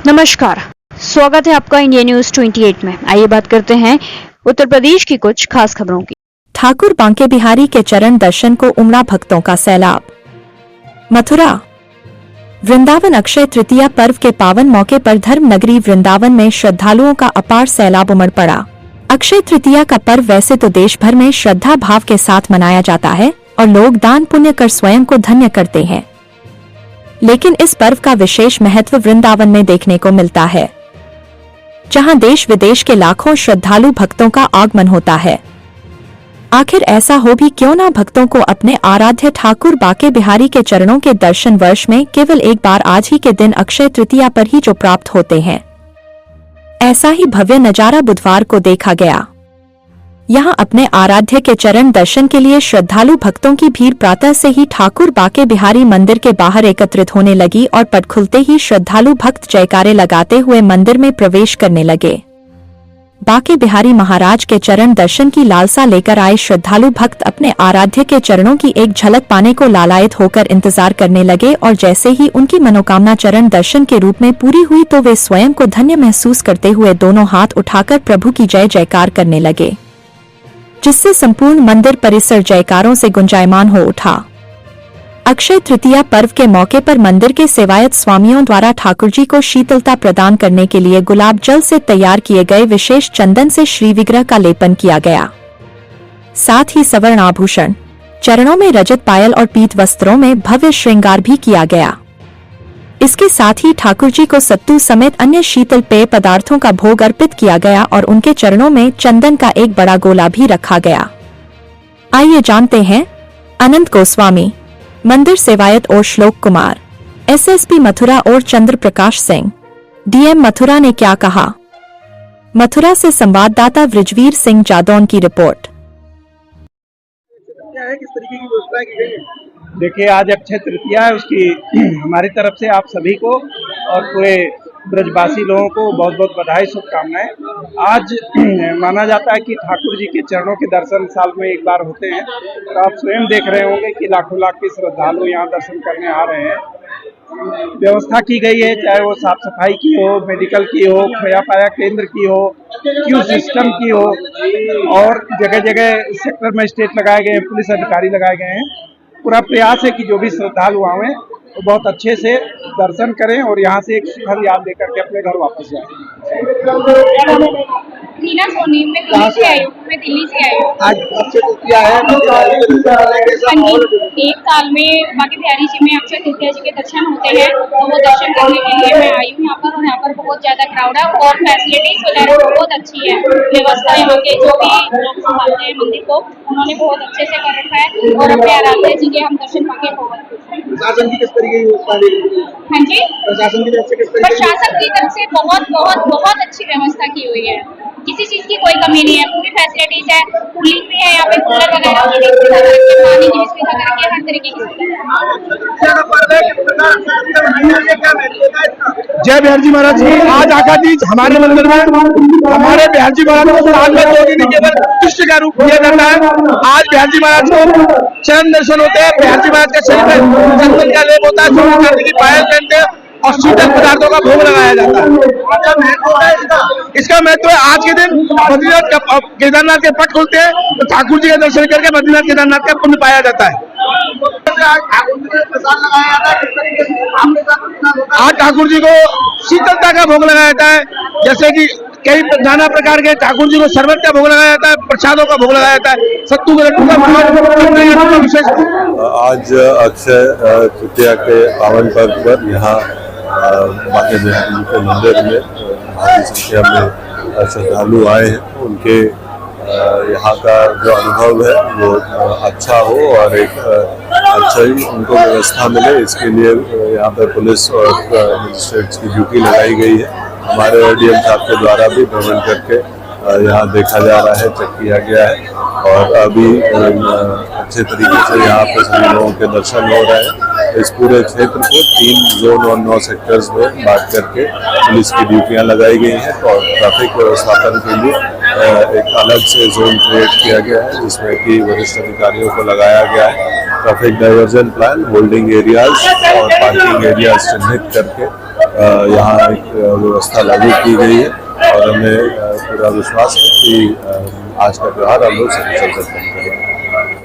नमस्कार, स्वागत है आपका इंडिया न्यूज 28 में। आइए बात करते हैं उत्तर प्रदेश की कुछ खास खबरों की। ठाकुर बांके बिहारी के चरण दर्शन को उमड़ा भक्तों का सैलाब। मथुरा वृंदावन अक्षय तृतीया पर्व के पावन मौके पर धर्म नगरी वृंदावन में श्रद्धालुओं का अपार सैलाब उमड़ पड़ा। अक्षय तृतीया का पर्व वैसे तो देश भर में श्रद्धा भाव के साथ मनाया जाता है और लोग दान पुण्य कर स्वयं को धन्य करते हैं, लेकिन इस पर्व का विशेष महत्व वृंदावन में देखने को मिलता है, जहां देश विदेश के लाखों श्रद्धालु भक्तों का आगमन होता है। आखिर ऐसा हो भी क्यों ना, भक्तों को अपने आराध्य ठाकुर बांके बिहारी के चरणों के दर्शन वर्ष में केवल एक बार आज ही के दिन अक्षय तृतीया पर ही जो प्राप्त होते हैं। ऐसा ही भव्य नजारा बुधवार को देखा गया। यहां अपने आराध्य के चरण दर्शन के लिए श्रद्धालु भक्तों की भीड़ प्रातः से ही ठाकुर बांके बिहारी मंदिर के बाहर एकत्रित होने लगी और पट खुलते ही श्रद्धालु भक्त जयकारे लगाते हुए मंदिर में प्रवेश करने लगे। बांके बिहारी महाराज के चरण दर्शन की लालसा लेकर आए श्रद्धालु भक्त अपने आराध्य के चरणों की एक झलक पाने को लालायित होकर इंतजार करने लगे और जैसे ही उनकी मनोकामना चरण दर्शन के रूप में पूरी हुई तो वे स्वयं को धन्य महसूस करते हुए दोनों हाथ उठाकर प्रभु की जय जयकार करने लगे, जिससे संपूर्ण मंदिर परिसर जयकारों से गुंजायमान हो उठा। अक्षय तृतीया पर्व के मौके पर मंदिर के सेवायत स्वामियों द्वारा ठाकुर जी को शीतलता प्रदान करने के लिए गुलाब जल से तैयार किए गए विशेष चंदन से श्री विग्रह का लेपन किया गया। साथ ही सवर्ण आभूषण, चरणों में रजत पायल और पीत वस्त्रों में भव्य श्रृंगार भी किया गया। इसके साथ ही ठाकुर जी को सत्तू समेत अन्य शीतल पेय पदार्थों का भोग अर्पित किया गया और उनके चरणों में चंदन का एक बड़ा गोला भी रखा गया। आइए जानते हैं अनंत गोस्वामी, मंदिर सेवायत और श्लोक कुमार, एसएसपी मथुरा और चंद्र प्रकाश सिंह, डीएम मथुरा ने क्या कहा। मथुरा से संवाददाता वृजवीर सिंह जादौन की रिपोर्ट। क्या है, किस तरीके की व्यवस्था की गई है? देखिए, आज अक्षय तृतीया है, उसकी हमारी तरफ से आप सभी को और पूरे ब्रजवासी लोगों को बहुत बहुत बधाई, शुभकामनाएं। आज माना जाता है कि ठाकुर जी के चरणों के दर्शन साल में एक बार होते हैं और आप स्वयं देख रहे होंगे कि लाखों लाख के श्रद्धालु यहाँ दर्शन करने आ रहे हैं। व्यवस्था की गई है, चाहे वो साफ सफाई की हो, मेडिकल की हो, खोया पाया केंद्र की हो, क्यू सिस्टम की हो, और जगह जगह सेक्टर मजिस्ट्रेट लगाए गए हैं, पुलिस अधिकारी लगाए गए हैं। पूरा प्रयास है कि जो भी श्रद्धालु आए वो बहुत अच्छे से दर्शन करें और यहाँ से एक सुखद याद लेकर के अपने घर वापस जाएं। नीना सोनी, मैं दिल्ली से आई हूँ। आज अक्षय तृतीया है, एक साल में बांके बिहारी जी में अक्षय तृतीया जी के दर्शन होते हैं, तो वो दर्शन करने के लिए मैं आई हूँ यहाँ पर। और यहाँ पर बहुत ज्यादा क्राउड है और फैसिलिटीज वगैरह बहुत अच्छी है। व्यवस्था यहाँ के जो भी लोग संभालते हैं मंदिर को, उन्होंने बहुत अच्छे से कर रखा है और अपने आराध्य जी के हम दर्शन पाके बहुत। प्रशासन की किस तरीके की व्यवस्था? हाँ जी, प्रशासन की तरफ से किस तरीके? प्रशासन की तरफ से बहुत बहुत बहुत अच्छी व्यवस्था की हुई है। किसी चीज की कोई कमी नहीं है, पूरी फैसिलिटीज है। कूलिंग भी है यहाँ पे, कूलर वगैरह की भी सुविधा करके, पानी की भी सुविधा करके, हर तरीके की सुविधा। जय बिहार जी महाराज की। आज आका जी हमारे मंदिर में हमारे बिहार जी महाराज को साल में 2 दिन केवल कृष्ण का रूप दिया जाता है। आज बिहार जी महाराज को चरण दर्शन होते हैं। बिहार जी महाराज के शरीर में चंदन का लेप होता है, सोने चांदी की पायल पहनते हैं और शीतल पदार्थों का भोग लगाया जाता है। इसका महत्व है, आज के दिन बद्रीनाथ केदारनाथ के पट खुलते हैं तो ठाकुर जी का दर्शन करके बद्रीनाथ केदारनाथ का पुण्य पाया जाता है। आज ठाकुर जी को शीतलता का भोग लगाया जाता है, जैसे कि कई नाना प्रकार के ठाकुर जी को शरबत का भोग लगाया जाता है, प्रसादों का भोग लगाया जाता है, सत्तू के लड्डू का विशेष। आज अक्षय तृतीया के पावन पर्व पर यहाँ बांके बिहारी जी के मंदिर में भारी संख्या में श्रद्धालु आए हैं। उनके यहाँ का जो अनुभव है वो अच्छा हो और एक अच्छा ही उनको व्यवस्था मिले, इसके लिए यहाँ पर पुलिस और मजिस्ट्रेट्स की ड्यूटी लगाई गई है। हमारे डीएम साहब के द्वारा भी भ्रमण करके यहाँ देखा जा रहा है, चेक किया गया है और अभी अच्छे तरीके से यहाँ पर सभी लोगों के दर्शन हो रहे हैं। इस पूरे क्षेत्र को 3 जोन और 9 सेक्टर्स में बांट करके पुलिस की ड्यूटियाँ लगाई गई हैं और ट्रैफिक व्यवस्थापन के लिए एक अलग से जोन क्रिएट किया गया है, जिसमें कि वरिष्ठ अधिकारियों को लगाया गया है traffic diversion plan, holding areas और पार्किंग एरियाज चिन्हित करके यहाँ एक व्यवस्था लागू की गई है और हमें पूरा विश्वास है कि आज का त्यौहार हम लोग सकुशल से करेंगे।